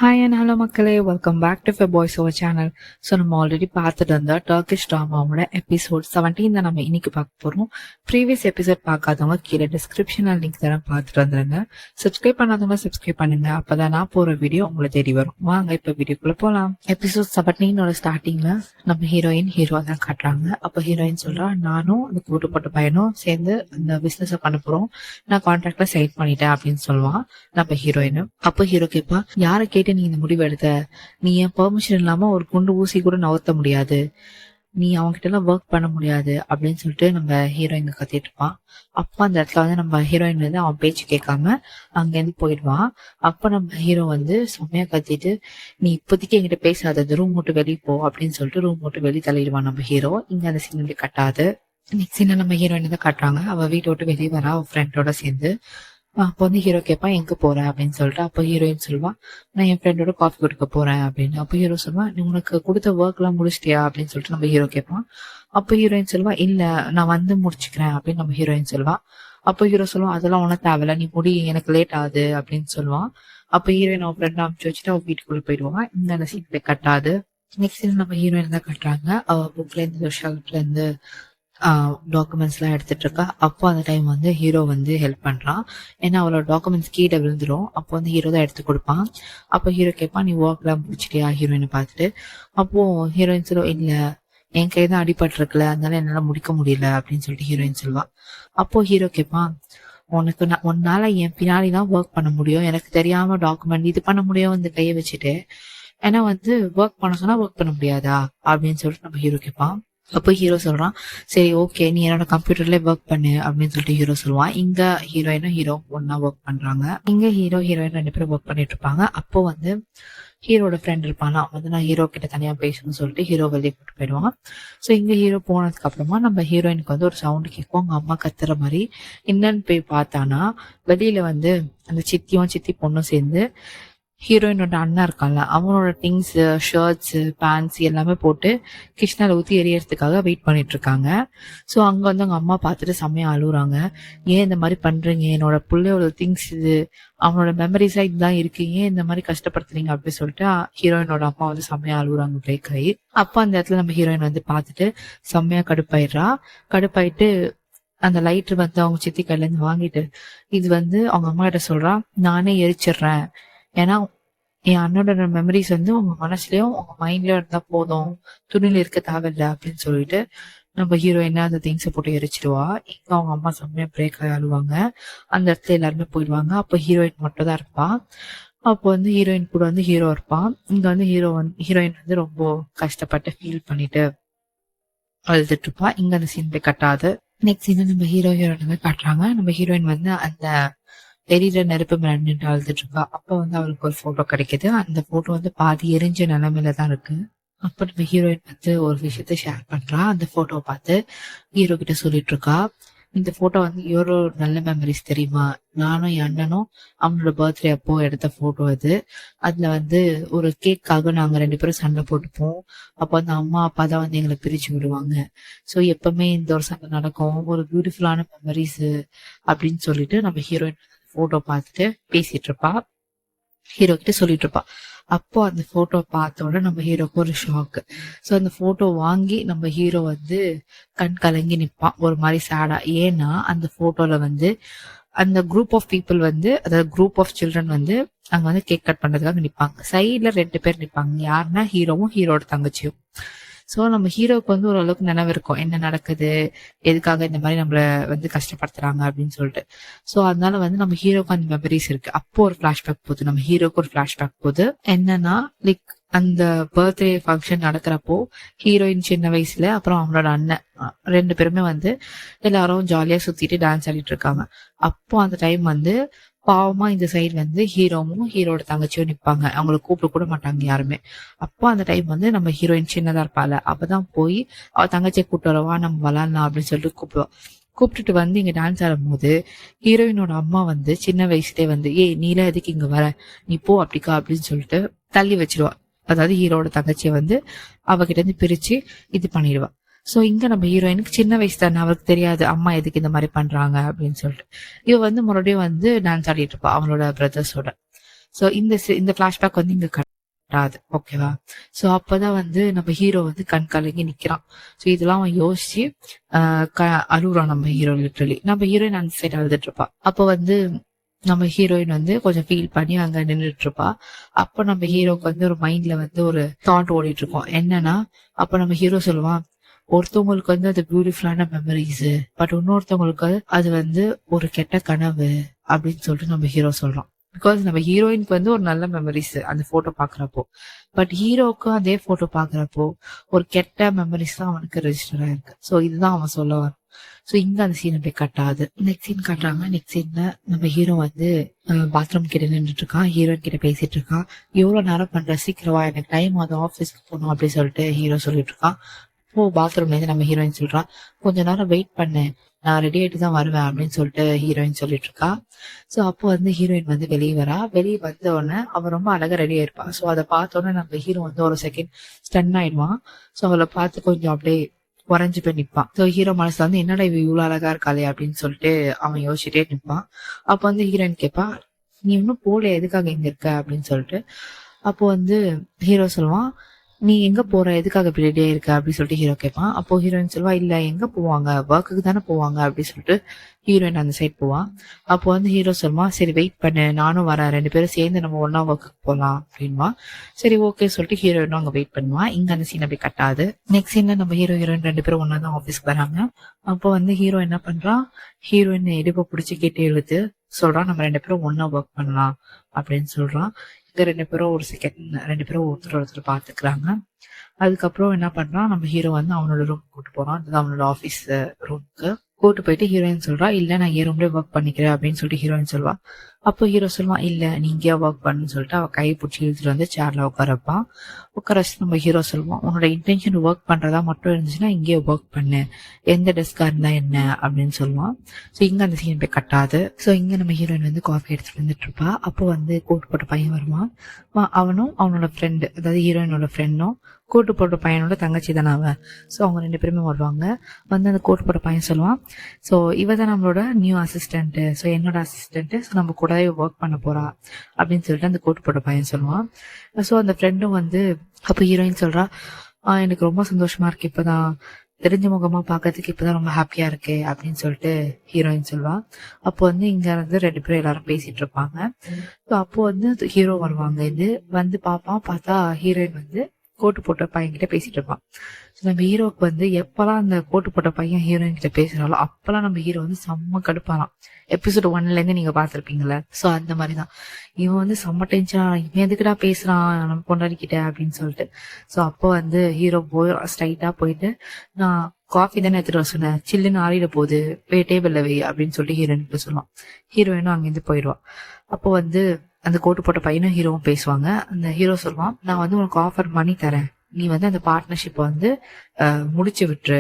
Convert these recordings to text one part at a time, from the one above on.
Hi and hello மக்களே, welcome back to ஃபெ boys our channel. So நம்ம already பார்த்துட்டு இருந்த டர்க்கிஷ் ட்ராமாவோட எபிசோட் 17 தான் நம்ம இன்னைக்கு பார்க்க போகிறோம். ப்ரீவியஸ் எபிசோட் பார்க்காதவங்க கீழே டிஸ்கிரிப்ஷனில் லிங்க் தரேன், பார்த்துட்டு வந்துருங்க. சப்ஸ்கிரைப் பண்ணாதவங்க சப்ஸ்கிரைப் பண்ணுங்க, அப்போதான் நான் போகிற வீடியோ உங்களை தேடி வரும். வாங்க இப்போ வீடியோக்குள்ளே போகலாம். எபிசோட் 17 ஸ்டார்டிங்கில் நம்ம ஹீரோ தான் காட்டுறாங்க. அப்போ ஹீரோயின் சொல்கிறா, நானும் அந்த கூட்டு போட்ட பையனும் சேர்ந்து அந்த பிஸ்னஸை பண்ண போகிறோம், நான் கான்ட்ராக்டில் சைன் பண்ணிட்டேன் அப்படின்னு சொல்லுவான் நம்ம ஹீரோயின். அப்போ ஹீரோ கேட்பா, யாரை கேட்டு நீ இந்த முடிவு எடுத்த? நீ என் பெர்மிஷன் இல்லாம ஒரு குண்டு ஊசி கூட நகர்த்த முடியாது, நீ அவன்கிட்ட எல்லாம் ஒர்க் பண்ண முடியாது அப்படின்னு சொல்லிட்டு நம்ம ஹீரோயின் கத்திட்டு இருப்பான். அப்ப அந்த இடத்துல வந்து நம்ம ஹீரோயின் வந்து அவன் பேச்சு கேட்காம அங்க இருந்து போயிடுவான். அப்ப நம்ம ஹீரோ வந்து செம்மையா கத்திட்டு, நீ இப்போதைக்கு என்கிட்ட பேசாதது, ரூம் மட்டும் வெளியே போ அப்படின்னு சொல்லிட்டு ரூம் மட்டும் வெளியே தள்ளிடுவான் நம்ம ஹீரோ. இங்க அந்த சீன் கட்டாது. நெக்ஸ்ட் சீன்ல நம்ம ஹீரோயின் தான் காட்டுறாங்க. அவ வீட்டை விட்டு வெளியே வரா அவ ஃப்ரெண்டோட சேர்ந்து. அப்போ வந்து ஹீரோ கேட்பான், எங்க போற அப்படின்னு சொல்லிட்டு. அப்போ ஹீரோயின் சொல்லுவான், நான் என் ஃப்ரெண்டோட காஃபி குடிக்க போறேன் அப்படின்னு. அப்போ ஹீரோ சொல்லுவான், நீ உனக்கு கொடுத்த ஒர்க் எல்லாம் முடிச்சிட்டியா அப்படின்னு சொல்லிட்டு நம்ம ஹீரோ கேட்பான். அப்போ ஹீரோயின் சொல்லுவா, இல்ல நான் வந்து முடிச்சுக்கிறேன் அப்படின்னு நம்ம ஹீரோயின் சொல்லுவான். அப்போ ஹீரோ சொல்லுவான், அதெல்லாம் உனக்கு தேவையில்ல, நீ முடி, எனக்கு லேட் ஆகுது அப்படின்னு சொல்லுவான். அப்போ ஹீரோயின் அவன் ஃப்ரெண்ட் அனுப்பிச்சு வச்சுட்டு அவன் வீட்டுக்குள்ள போயிடுவான். இந்த சீன் கட்டாது. நெக்ஸ்ட் நம்ம ஹீரோயின் தான் கட்டுறாங்க. அவ புக்ல இருந்து ஷர்ட்ல இருந்து டாக்குமெண்ட்ஸ் எல்லாம் எடுத்துட்டு இருக்கா. அப்போ அந்த டைம் வந்து ஹீரோ வந்து ஹெல்ப் பண்றான். ஏன்னா அவளோட டாக்குமெண்ட்ஸ் கீழே விழுந்துரும். அப்போ வந்து ஹீரோ தான் எடுத்து கொடுப்பான். அப்போ ஹீரோ கேட்பான், நீ ஒர்க் எல்லாம் முடிச்சிட்டியா ஹீரோயினை பார்த்துட்டு. அப்போ ஹீரோயின் சொல்லுவா, இல்ல என் கை தான் அடிபட்டிருக்குல, அதனால என்னால முடிக்க முடியல அப்படின்னு சொல்லிட்டு ஹீரோயின் சொல்லுவா. அப்போ ஹீரோ கேட்பான், உன்னால என் பின்னாடி தான் ஒர்க் பண்ண முடியும், எனக்கு தெரியாம டாக்குமெண்ட் இது பண்ண முடியும் இந்த கையை வச்சுட்டு, ஏன்னா வந்து ஒர்க் பண்ண சொன்னா ஒர்க் பண்ண முடியாதா அப்படின்னு சொல்லிட்டு நம்ம ஹீரோ கேட்பான். அப்போ ஹீரோ சொல்றான், சரி ஓகே நீ என்னோட கம்ப்யூட்டர்ல ஒர்க் பண்ணு அப்படின்னு சொல்லிட்டு ஹீரோ சொல்லுவான். இங்க ஹீரோயினும் ஹீரோ ஒன்னா ஒர்க் பண்றாங்க. இங்க ஹீரோயின் 2 பேரும் ஒர்க் பண்ணிட்டு இருப்பாங்க. அப்போ வந்து ஹீரோட ஃப்ரெண்ட் இருப்பானா, அவன் வந்து நான் ஹீரோ கிட்ட தனியா பேசணும்னு சொல்லிட்டு ஹீரோ வெளியே கூட்டு போயிடுவான். ஸோ இங்க ஹீரோ போனதுக்கு அப்புறமா நம்ம ஹீரோயினுக்கு வந்து ஒரு சவுண்டு கேட்கும், அவங்க அம்மா கத்துற மாதிரி. என்னன்னு போய் பார்த்தானா, வெளியில வந்து அந்த சித்தி பொண்ணும் சேர்ந்து ஹீரோயினோட அண்ணா இருக்கான்ல, அவனோட திங்ஸ், ஷர்ட்ஸ், பேண்ட்ஸ் எல்லாமே போட்டு கிருஷ்ணால ஊற்றி எரியறதுக்காக வெயிட் பண்ணிட்டு இருக்காங்க. ஸோ அங்க வந்து அவங்க அம்மா பார்த்துட்டு செம்மையா அழுகுறாங்க. ஏன் இந்த மாதிரி பண்றீங்க, என்னோட பிள்ளையோட திங்ஸ் இது, அவனோட மெமரிஸா இதுதான் இருக்கு, ஏன் இந்த மாதிரி கஷ்டப்படுத்துறீங்க அப்படின்னு சொல்லிட்டு ஹீரோயினோட அம்மா வந்து செம்மையா அழுகுறாங்க பிரேக் ஆகி. அப்போ அந்த இடத்துல நம்ம ஹீரோயின் வந்து பார்த்துட்டு செம்மையா கடுப்பாயிட்டு அந்த லைட்டர் வந்து அவங்க சித்தி கையில இருந்து வாங்கிட்டு, இது வந்து அவங்க அம்மா கிட்ட சொல்றா, நானே எரிச்சிடுறேன், ஏன்னா என் அண்ணனோட மெமரிஸ் வந்து உங்க மனசுலயும் உங்க மைண்ட்லயும் இருந்தா போதும், துணியில இருக்க தேவையில்லை அப்படின்னு சொல்லிட்டு நம்ம ஹீரோயினா அந்த திங்ஸை போட்டு எரிச்சிடுவா. இங்க அவங்க அம்மா செம்மையா பிரேக் ஆகி அழுவாங்க. அந்த இடத்துல எல்லாருமே போயிடுவாங்க. அப்போ ஹீரோயின் மட்டும் தான் இருப்பான். அப்போ வந்து ஹீரோயின் கூட வந்து ஹீரோ இருப்பான். இங்க வந்து ஹீரோயின் வந்து ரொம்ப கஷ்டப்பட்டு ஃபீல் பண்ணிட்டு அழுதுட்டு இருப்பா. இங்க அந்த சீன் போய் கட்டாது. நெக்ஸ்ட் சீன் நம்ம ஹீரோயினோட காட்டுறாங்க. நம்ம ஹீரோயின் வந்து அந்த எரியிற நெருப்பு மேல நின்று அழுதுட்டு இருக்கா. அப்ப வந்து அவளுக்கு ஒரு போட்டோ கிடைக்குது. அந்த போட்டோ வந்து பாதி எரிஞ்ச நிலைமையில தான் இருக்கு. அப்ப நம்ம ஹீரோயின் வந்து ஒரு விஷயத்த ஷேர் பண்றா. அந்த போட்டோவை பார்த்து ஹீரோ கிட்ட சொல்லிட்டு இருக்கா, இந்த போட்டோ வந்து எவ்வளோ நல்ல மெமரிஸ் தெரியுமா, நானும் என் அண்ணனும் அவனோட பர்த்டே அப்போ எடுத்த போட்டோ இது. அதுல வந்து ஒரு கேக்காக நாங்க 2 பேரும் சண்டை போட்டுப்போம். அப்ப வந்து அம்மா அப்பா தான் வந்து எங்களை பிரிச்சு விடுவாங்க. ஸோ எப்பவுமே இந்த ஒரு சண்டை நடக்கும், ஒரு பியூட்டிஃபுல்லான மெமரிஸ் அப்படின்னு சொல்லிட்டு நம்ம ஹீரோயின் போட்டோ பார்த்துட்டு பேசிட்டு இருப்பா, ஹீரோ கிட்ட சொல்லிட்டு இருப்பா. அப்போ அந்த போட்டோ பார்த்த உடனே நம்ம ஹீரோக்கு ஒரு ஷாக்கு. ஸோ அந்த போட்டோ வாங்கி நம்ம ஹீரோ வந்து கண் கலங்கி நிற்பான் ஒரு மாதிரி சேடா. ஏன்னா அந்த போட்டோல வந்து அந்த குரூப் ஆஃப் பீப்புள் வந்து, அதாவது குரூப் ஆஃப் சில்ட்ரன் வந்து அங்க வந்து கேக் கட் பண்றதுக்காக நிற்பாங்க. சைட்ல 2 பேர் நிற்பாங்க. யாருன்னா ஹீரோவும் ஹீரோட தங்கச்சியும். ஸோ நம்ம ஹீரோவுக்கு வந்து ஓரளவுக்கு நினைவு இருக்கும், என்ன நடக்குது, எதுக்காக இந்த மாதிரி நம்மள வந்து கஷ்டப்படுத்துறாங்க அப்படின்னு சொல்லிட்டு. ஸோ அதனால வந்து நம்ம ஹீரோக்கு அந்த மெமரிஸ் இருக்கு. அப்போ ஒரு பிளாஷ்பேக் போகுது, நம்ம ஹீரோக்கு ஒரு பிளாஷ்பேக் போகுது. என்னன்னா லைக் அந்த பர்த்டே ஃபங்க்ஷன் நடக்கிறப்போ ஹீரோயின் சின்ன வயசுல, அப்புறம் அவங்களோட அண்ணன் 2 பேருமே வந்து எல்லாரும் ஜாலியா சுத்திட்டு டான்ஸ் ஆடிட்டு இருக்காங்க. அப்போ அந்த டைம் வந்து பாவமா இந்த சைடு வந்து ஹீரோவும் ஹீரோட தங்கச்சியும் நிப்பாங்க. அவங்கள கூப்பிட கூட மாட்டாங்க யாருமே. அப்போ அந்த டைம் வந்து நம்ம ஹீரோயின் சின்னதா இருப்பாள், அப்பதான் போய் அவ தங்கச்சியை கூப்பிட்டு வரவா, நம்ம விளாட்லாம் அப்படின்னு சொல்லிட்டு கூப்பிடுவா. கூப்பிட்டுட்டு வந்து இங்க டான்ஸ் ஆடும் போது ஹீரோயினோட அம்மா வந்து சின்ன வயசுலேயே வந்து, ஏய் நீலாம் எதுக்கு இங்க வர, நீ போ அப்படிக்கா அப்படின்னு சொல்லிட்டு தள்ளி வச்சிருவா. அதாவது ஹீரோட தங்கச்சியை வந்து அவகிட்ட இருந்து பிரிச்சு இது பண்ணிடுவா. சோ இங்க நம்ம ஹீரோயினுக்கு சின்ன வயசு தானே, அவருக்கு தெரியாது அம்மா எதுக்கு இந்த மாதிரி பண்றாங்க அப்படின்னு சொல்லிட்டு. இவ வந்து மறுபடியும் வந்து டான்ஸ் ஆடிட்டு இருப்பா அவளோட பிரதர்ஸோட. ஸோ இந்த ஃபிளாஷ்பேக் வந்து இங்க கட்டாது. ஓகேவா? ஸோ அப்பதான் வந்து நம்ம ஹீரோ வந்து கண் கலங்கி நிக்கிறான். ஸோ இதெல்லாம் அவன் யோசிச்சு அழுகுறான் நம்ம ஹீரோ. லிட்டரலி நம்ம ஹீரோயின் அந்த சைடு அழுதுட்டு இருப்பா. அப்போ வந்து நம்ம ஹீரோயின் வந்து கொஞ்சம் ஃபீல் பண்ணி அங்க நின்றுட்டு இருப்பா. அப்ப நம்ம ஹீரோக்கு வந்து ஒரு மைண்ட்ல வந்து ஒரு தாட் ஓடிட்டு இருக்கும். என்னன்னா, அப்ப நம்ம ஹீரோ சொல்லுவான், ஒருத்தவங்களுக்கு வந்து அது பியூட்டிஃபுல்லான மெமரிஸ், பட் இன்னொருத்தவங்களுக்கு அது வந்து ஒரு கெட்ட கனவு அப்படின்னு சொல்லிட்டு நம்ம ஹீரோ சொல்றோம். பிகாஸ் நம்ம ஹீரோயினுக்கு வந்து ஒரு நல்ல மெமரிஸ் அந்த போட்டோ பாக்குறப்போ, பட் ஹீரோக்கு அதே போட்டோ பாக்குறப்போ ஒரு கெட்ட மெமரிஸ் தான் அவனுக்கு ரெஜிஸ்டர் ஆயிருக்கு. ஸோ இதுதான் அவன் சொல்ல வரான். ஸோ இங்க அந்த சீன் அப்படியே கட்டாது. நெக்ஸ்ட் சீன் காட்டுறாங்க. நெக்ஸ்ட் சீன்ல நம்ம ஹீரோ வந்து பாத்ரூம் கிட்ட நின்றுட்டு இருக்கான். ஹீரோயின் கிட்ட பேசிட்டு இருக்கான். எவ்வளவு நேரம் பண்ற, சீக்கிரமா எனக்கு டைம் ஆகுது, ஆஃபீஸ்க்கு போகணும் அப்படின்னு சொல்லிட்டு ஹீரோ சொல்லிட்டு இருக்கான். பாத்ரூம்ல இருந்து நம்ம ஹீரோயின் சொல்றான், கொஞ்ச நேரம் வெயிட் பண்ணு, நான் ரெடி ஆயிட்டு தான் வருவேன் அப்படின்னு சொல்லிட்டு ஹீரோயின் சொல்லிட்டு இருக்கா. ஸோ அப்போ வந்து ஹீரோயின் வந்து வெளியே வரா. வெளியே வந்த உடனே அவ ரொம்ப அழகா ரெடி ஆயிருப்பா. ஸோ அதை பார்த்த உடனே நம்ம ஹீரோ வந்து ஒரு செகண்ட் ஸ்டன் ஆயிடுவான். ஸோ அவளை பார்த்து கொஞ்சம் அப்படியே உறைஞ்சு போய் நிப்பான். ஸோ ஹீரோ மனசுல வந்து என்னடா இவ இவ்வளவு அழகா இருக்காளே அப்படின்னு சொல்லிட்டு அவன் யோசிச்சுட்டே நிப்பான். அப்ப வந்து ஹீரோயின் கேட்பா, நீ இன்னும் போல, எதுக்காக இங்க இருக்க அப்படின்னு சொல்லிட்டு. அப்போ வந்து ஹீரோ சொல்லுவான், நீ எங்க போற, எதுக்காக இப்படி ரெடியா இருக்க அப்படின்னு சொல்லிட்டு ஹீரோ கேட்பான். அப்போ ஹீரோயின் சொல்லுவா, இல்ல எங்க போவாங்க, ஒர்க்குக்கு தானே போவாங்க அப்படின்னு சொல்லிட்டு ஹீரோயின் அந்த சைட் போவான். அப்போ வந்து ஹீரோ சொல்லுவான், சரி வெயிட் பண்ணு, நானும் வரேன், 2 பேரும் சேர்ந்து நம்ம ஒன்னா ஒர்க்குக்கு போலாம் அப்படின்வா. சரி ஓகே சொல்லிட்டு ஹீரோயினும் அங்க வெயிட் பண்ணுவான். இங்க அந்த சீன் அப்படி கட்டாது. நெக்ஸ்ட் சீன்ல நம்ம ஹீரோயின் 2 பேரும் ஒன்னா தான் ஆஃபீஸ்க்கு வராங்க. அப்போ வந்து ஹீரோ என்ன பண்றான், ஹீரோயின் இடுப்பை பிடிச்சி கேட்டு இழுத்து சொல்றான், நம்ம 2 பேரும் ஒன்னா ஒர்க் பண்ணலாம் அப்படின்னு சொல்றான். இங்க 2 பேரும் ஒரு செகண்ட் 2 பேரும் ஒருத்தர் பாத்துக்கிறாங்க. அதுக்கப்புறம் என்ன பண்றான், நம்ம ஹீரோ வந்து அவனோட ரூம் கூட்டு போறான். அதுதான் அவனோட ஆபீஸ் ரூமுக்கு கூட்டு போயிட்டு ஹீரோயின் சொல்றா, இல்ல நான் என் ரூம்லயே ஒர்க் பண்ணிக்கிறேன் அப்படின்னு சொல்லிட்டு ஹீரோயின் சொல்லுவா. அப்போ ஹீரோ சொல்லுவான், இல்ல நீ இங்கேயா ஒர்க் பண்ணுன்னு சொல்லிட்டு அவ கையை பிடிச்சி இழுத்துட்டு வந்து சேர்ல உட்காரப்பான். உட்கார வச்சு நம்ம ஹீரோ சொல்லுவான், உன்னோட இன்டென்ஷன் ஒர்க் பண்றதா மட்டும் இருந்துச்சுன்னா இங்கேயே ஒர்க் பண்ணு, எந்த டெஸ்கா இருந்தா என்ன அப்படின்னு சொல்லுவான். ஸோ இங்க அந்த சீன் போய் கட்டாது. ஸோ இங்க நம்ம ஹீரோயின் வந்து காஃபி எடுத்துட்டு வந்துட்டு இருப்பா. அப்போ வந்து கோட் போட்ட பையன் வருவான். அவனும் அவனோட ஃப்ரெண்டு, அதாவது ஹீரோயினோட ஃப்ரெண்டும் கோட்டு போட்ட பையனோட தங்கச்சி தானே அவன். ஸோ அவங்க 2 பேருமே வருவாங்க. வந்து அந்த கோட்டு போட்ட பையன் சொல்லுவான், ஸோ இவ தான் நம்மளோட நியூ அசிஸ்டன்ட், ஸோ என்னோட அசிஸ்டன்ட், ஸோ நம்ம கூடவே ஒர்க் பண்ண போறா அப்படின்னு சொல்லிட்டு அந்த கோட்டு போட்ட பையன் சொல்லுவான். ஸோ அந்த ஃப்ரெண்டும் வந்து அப்போ ஹீரோயின் சொல்றா, எனக்கு ரொம்ப சந்தோஷமா இருக்கு, இப்பதான் தெரிஞ்ச முகமா பாக்கிறதுக்கு இப்பதான் ரொம்ப ஹாப்பியா இருக்கு அப்படின்னு சொல்லிட்டு ஹீரோயின் சொல்லுவா. அப்போ வந்து இங்க இருந்து 2 பேரும் எல்லாரும் பேசிட்டு இருப்பாங்க. ஸோ அப்போ வந்து ஹீரோ வருவாங்க. இது வந்து பார்த்தா ஹீரோயின் வந்து கோட்டு போட்ட பையன் கிட்ட பேசிட்டு இருப்பான். நம்ம ஹீரோக்கு வந்து எப்பெல்லாம் அந்த கோட்டு போட்ட பையன் ஹீரோயின் கிட்ட பேசுறாளோ அப்பெல்லாம் நம்ம ஹீரோ வந்து செம்ம கடுப்பாலாம். எபிசோட் 1ல இருந்து நீங்க பாத்திருப்பீங்கல்ல. சோ அந்த மாதிரிதான் இவன் வந்து செம்ம டென்ஷனா, இவன் எதுக்குடா பேசுறான் நம்ம பொண்டாடிக்கிட்ட அப்படின்னு சொல்லிட்டு. சோ அப்போ வந்து ஹீரோ போய் ஸ்ட்ரைட்டா போயிட்டு, நான் காஃபி தானே எடுத்துட்டு வர சொன்னேன், சில்லுன்னு ஆறிட போகுது, டேபிள்ல வை அப்படின்னு சொல்லிட்டு ஹீரோயின் சொல்லுவான். ஹீரோயினும் அங்கிருந்து போயிடுவான். அப்போ வந்து அந்த கோட்டு போட்ட பையனும் ஹீரோவும் பேசுவாங்க. அந்த ஹீரோ சொல்லுவான், நான் வந்து உனக்கு ஆஃபர் பண்ணி தரேன், நீ வந்து அந்த பார்ட்னர்ஷிப் வந்து முடிச்சு விட்டுரு,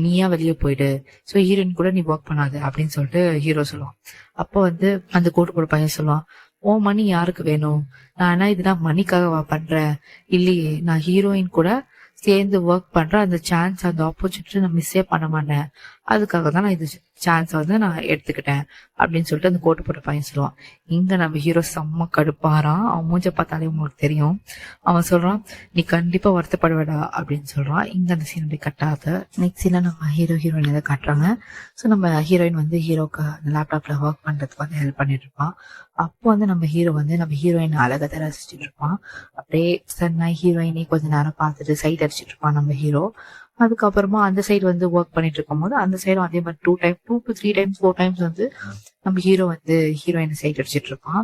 நீயா வெளியே போயிடு, ஸோ ஹீரோயின் கூட நீ ஒர்க் பண்ணாது அப்படின்னு சொல்லிட்டு ஹீரோ சொல்லுவான். அப்போ வந்து அந்த கோட்டு போட்ட பையன் சொல்லுவான், ஓ மணி யாருக்கு வேணும், நான் என்ன இதெல்லாம் மணிக்காக பண்றேன், இல்லையே நான் ஹீரோயின் கூட சேர்ந்து ஒர்க் பண்ற அந்த சான்ஸ், அந்த ஆப்பர்ச்சுனிட்டி நான் மிஸ்ஸே பண்ண மாட்டேன், அதுக்காக தான் நான் இது சான்ஸ் வந்து நான் எடுத்துக்கிட்டேன் அப்படின்னு சொல்லிட்டு அந்த கோட்டு போட்ட பையன் சொல்லுவான். இங்க நம்ம ஹீரோ செம்ம கடுப்பாரான். அவன் மூஞ்ச பார்த்தாலே உங்களுக்கு தெரியும். அவன் சொல்றான், நீ கண்டிப்பா வருத்தப்படுவடா அப்படின்னு சொல்றான். இங்க அந்த சீன் அப்படி கட்டாத. நெக்ஸ்ட் சீன்ல நம்ம ஹீரோயின் எதை காட்டுறாங்க. ஸோ நம்ம ஹீரோயின் வந்து ஹீரோக்கு அந்த லேப்டாப்ல ஒர்க் பண்றதுக்கு வந்து ஹெல்ப் பண்ணிட்டு இருப்பான். அப்போ வந்து நம்ம ஹீரோ வந்து நம்ம ஹீரோயின் அழகத்தை ரசிச்சுட்டு இருப்பான். அப்படியே சன்னாய் ஹீரோயினே கொஞ்ச நேரம் பார்த்துட்டு சைட் அடிச்சிட்டு இருப்பான் நம்ம ஹீரோ. அதுக்கப்புறமா அந்த சைடு வந்து ஒர்க் பண்ணிட்டு இருக்கும் போது அந்த சைடும் அதே மாதிரி 2 to 3 times 4 times வந்து நம்ம ஹீரோ வந்து ஹீரோயினை சைட் அடிச்சிட்டு இருப்பான்.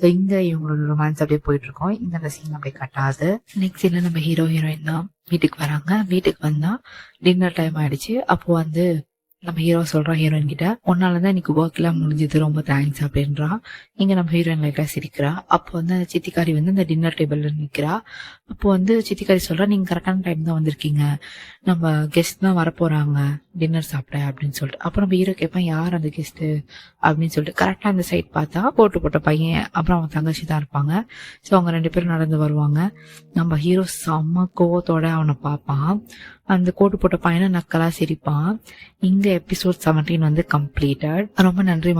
ஸோ இங்க இவங்களோட ரொமான்ஸ் அப்படியே போயிட்டு இருக்கோம். இங்க அந்த சீன் அப்படியே கட்டாது. நெக்ஸ்ட் சீன்ல நம்ம ஹீரோயின் தான் வீட்டுக்கு வராங்க. வீட்டுக்கு வந்தா டின்னர் டைம் ஆயிடுச்சு. அப்போ வந்து நம்ம ஹீரோ சொல்றான் ஹீரோயின் கிட்ட, உன்னாலதான் இன்னைக்கு ஒர்க் எல்லாம் முடிஞ்சது, ரொம்ப தேங்க்ஸ் அப்படின்றான். இங்க நம்ம ஹீரோயின் லைட்டா சிரிக்கிறா. அப்போ வந்து அந்த சித்திக்காரி வந்து அந்த டின்னர் டேபிள்ல நிக்கிறா. அப்போ வந்து சித்திக்காரி சொல்றா, நீங்க கரெக்டான டைம் தான் வந்திருக்கீங்க, நம்ம கெஸ்ட் தான் வரப்போறாங்க டின்னர் சாப்பிட அப்படின்னு சொல்லிட்டு. அப்போ நம்ம ஹீரோ கேட்பான், யார் அந்த கெஸ்ட் அப்படின்னு சொல்லிட்டு. கரெக்டா அந்த சைட் பார்த்தா கோட்டு போட்ட பையன் அப்புறம் அவன் தங்கச்சி தான் இருப்பாங்க. ஸோ அவங்க 2 பேரும் நடந்து வருவாங்க. நம்ம ஹீரோ செம்ம கோவத்தோட அவனை பார்ப்பான். அந்த கோட்டு போட்ட பையனை நக்கலா சிரிப்பான். இங்க எபிசோட் 17 வந்து கம்ப்ளீட்டட். ரொம்ப நன்றி.